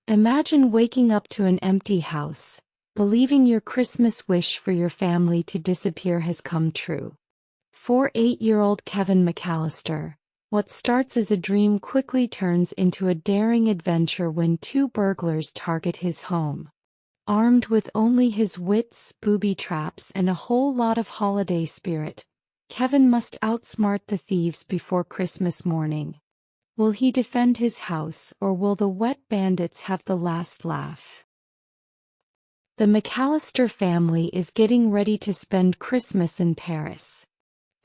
Imagine waking up to an empty house, believing your Christmas wish for your family to disappear has come true. For 8-year-old Kevin McCallister, what starts as a dream quickly turns into a daring adventure when two burglars target his home. Armed with only his wits, booby traps, and a whole lot of holiday spirit, Kevin must outsmart the thieves before Christmas morning. Will he defend his house, or will the Wet Bandits have the last laugh? The McCallister family is getting ready to spend Christmas in Paris.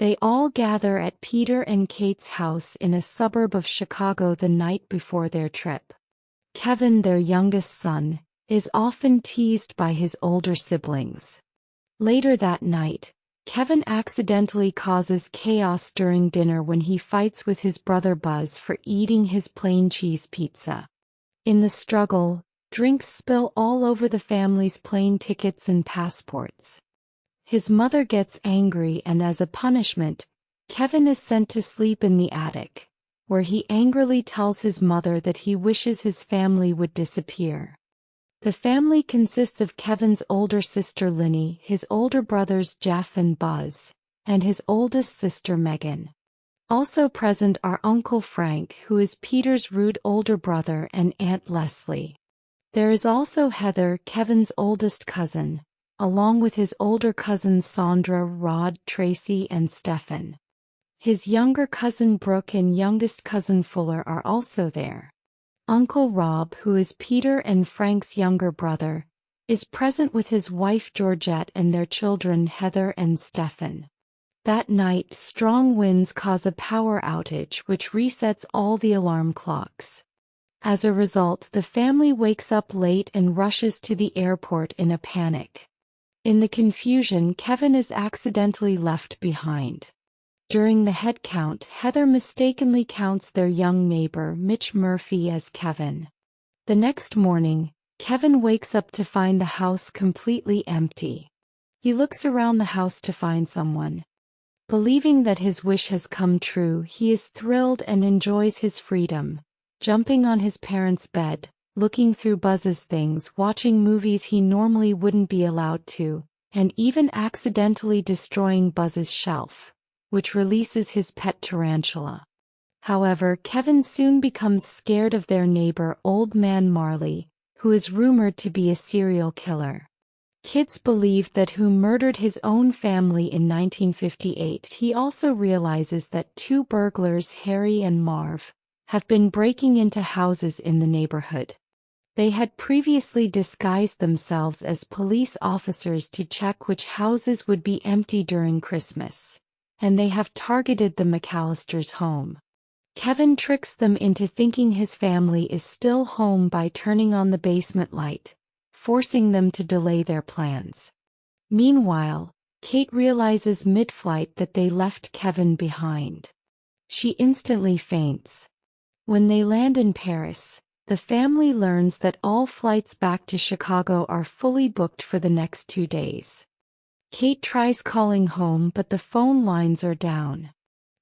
They all gather at Peter and Kate's house in a suburb of Chicago the night before their trip. Kevin, their youngest son, is often teased by his older siblings. Later that night, Kevin accidentally causes chaos during dinner when he fights with his brother Buzz for eating his plain cheese pizza. In the struggle, drinks spill all over the family's plane tickets and passports. His mother gets angry and as a punishment, Kevin is sent to sleep in the attic, where he angrily tells his mother that he wishes his family would disappear. The family consists of Kevin's older sister Linny, his older brothers Jeff and Buzz, and his oldest sister Megan. Also present are Uncle Frank, who is Peter's rude older brother, and Aunt Leslie. There is also Heather, Kevin's oldest cousin, along with his older cousins Sandra, Rod, Tracy, and Stefan. His younger cousin Brooke and youngest cousin Fuller are also there. Uncle Rob, who is Peter and Frank's younger brother, is present with his wife Georgette and their children Heather and Stefan. That night, strong winds cause a power outage which resets all the alarm clocks. As a result, the family wakes up late and rushes to the airport in a panic. In the confusion, Kevin is accidentally left behind. During the head count, Heather mistakenly counts their young neighbor, Mitch Murphy, as Kevin. The next morning, Kevin wakes up to find the house completely empty. He looks around the house to find someone. Believing that his wish has come true, he is thrilled and enjoys his freedom, jumping on his parents' bed, looking through Buzz's things, watching movies he normally wouldn't be allowed to, and even accidentally destroying Buzz's shelf, which releases his pet tarantula. However, Kevin soon becomes scared of their neighbor, Old Man Marley, who is rumored to be a serial killer. Kids believe that who murdered his own family in 1958. He also realizes that two burglars, Harry and Marv, have been breaking into houses in the neighborhood. They had previously disguised themselves as police officers to check which houses would be empty during Christmas, and they have targeted the McCallisters' home. Kevin tricks them into thinking his family is still home by turning on the basement light, forcing them to delay their plans. Meanwhile, Kate realizes mid-flight that they left Kevin behind. She instantly faints. When they land in Paris, the family learns that all flights back to Chicago are fully booked for the next 2 days. Kate tries calling home, but the phone lines are down.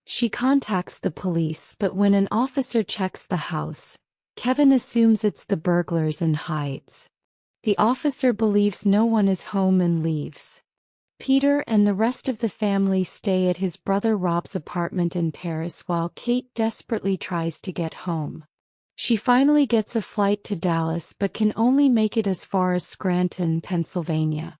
She contacts the police, but when an officer checks the house, Kevin assumes it's the burglars and hides. The officer believes no one is home and leaves. Peter and the rest of the family stay at his brother Rob's apartment in Paris while Kate desperately tries to get home. She finally gets a flight to Dallas but can only make it as far as Scranton, Pennsylvania.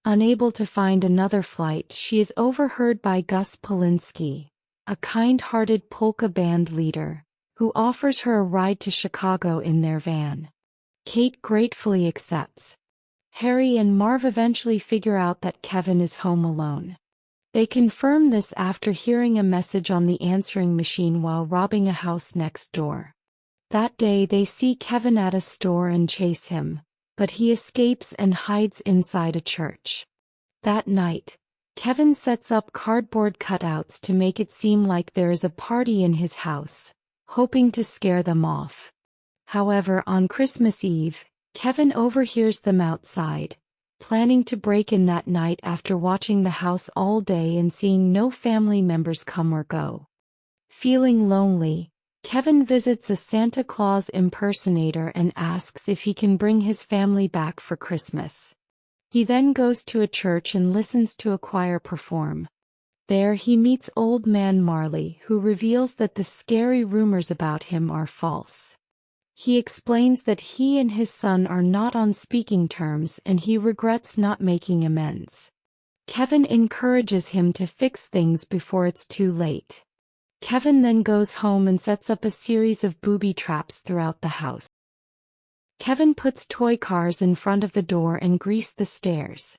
Unable to find another flight, she is overheard by Gus Polinski, a kind-hearted polka band leader, who offers her a ride to Chicago in their van. Kate gratefully accepts. Harry and Marv eventually figure out that Kevin is home alone. They confirm this after hearing a message on the answering machine while robbing a house next door. That day they see Kevin at a store and chase him, but he escapes and hides inside a church. That night, Kevin sets up cardboard cutouts to make it seem like there is a party in his house, hoping to scare them off. However, on Christmas Eve, Kevin overhears them outside, planning to break in that night after watching the house all day and seeing no family members come or go. Feeling lonely, Kevin visits a Santa Claus impersonator and asks if he can bring his family back for Christmas. He then goes to a church and listens to a choir perform. There he meets Old Man Marley, who reveals that the scary rumors about him are false. He explains that he and his son are not on speaking terms and he regrets not making amends. Kevin encourages him to fix things before it's too late. Kevin then goes home and sets up a series of booby traps throughout the house. Kevin puts toy cars in front of the door and greases the stairs.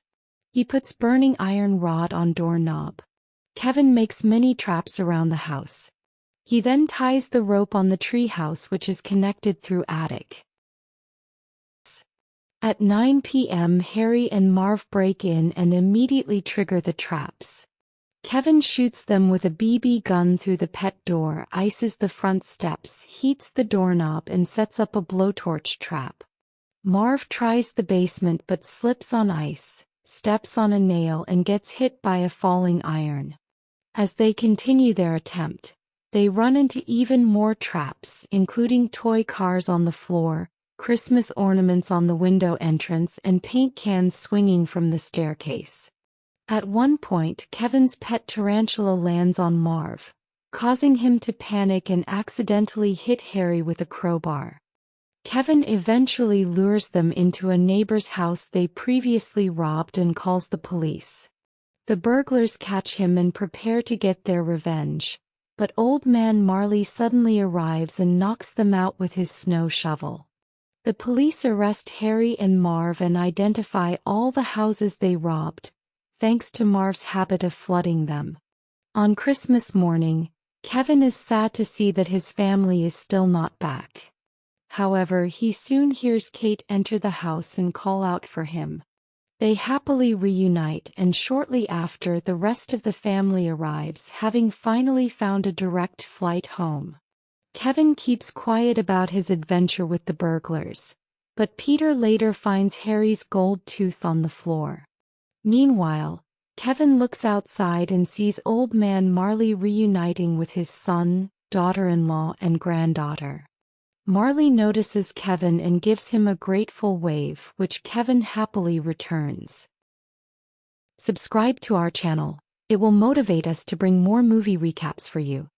He puts burning iron rod on doorknob. Kevin makes many traps around the house. He then ties the rope on the tree house, which is connected through attic. At 9 p.m. Harry and Marv break in and immediately trigger the traps. Kevin shoots them with a BB gun through the pet door, ices the front steps, heats the doorknob and sets up a blowtorch trap. Marv tries the basement but slips on ice, steps on a nail and gets hit by a falling iron. As they continue their attempt, they run into even more traps, including toy cars on the floor, Christmas ornaments on the window entrance and paint cans swinging from the staircase. At one point, Kevin's pet tarantula lands on Marv, causing him to panic and accidentally hit Harry with a crowbar. Kevin eventually lures them into a neighbor's house they previously robbed and calls the police. The burglars catch him and prepare to get their revenge, but Old Man Marley suddenly arrives and knocks them out with his snow shovel. The police arrest Harry and Marv and identify all the houses they robbed, thanks to Marv's habit of flooding them. On Christmas morning, Kevin is sad to see that his family is still not back. However, he soon hears Kate enter the house and call out for him. They happily reunite and shortly after the rest of the family arrives, having finally found a direct flight home. Kevin keeps quiet about his adventure with the burglars, but Peter later finds Harry's gold tooth on the floor. Meanwhile, Kevin looks outside and sees Old Man Marley reuniting with his son, daughter-in-law and granddaughter. Marley notices Kevin and gives him a grateful wave, which Kevin happily returns. Subscribe to our channel. It will motivate us to bring more movie recaps for you.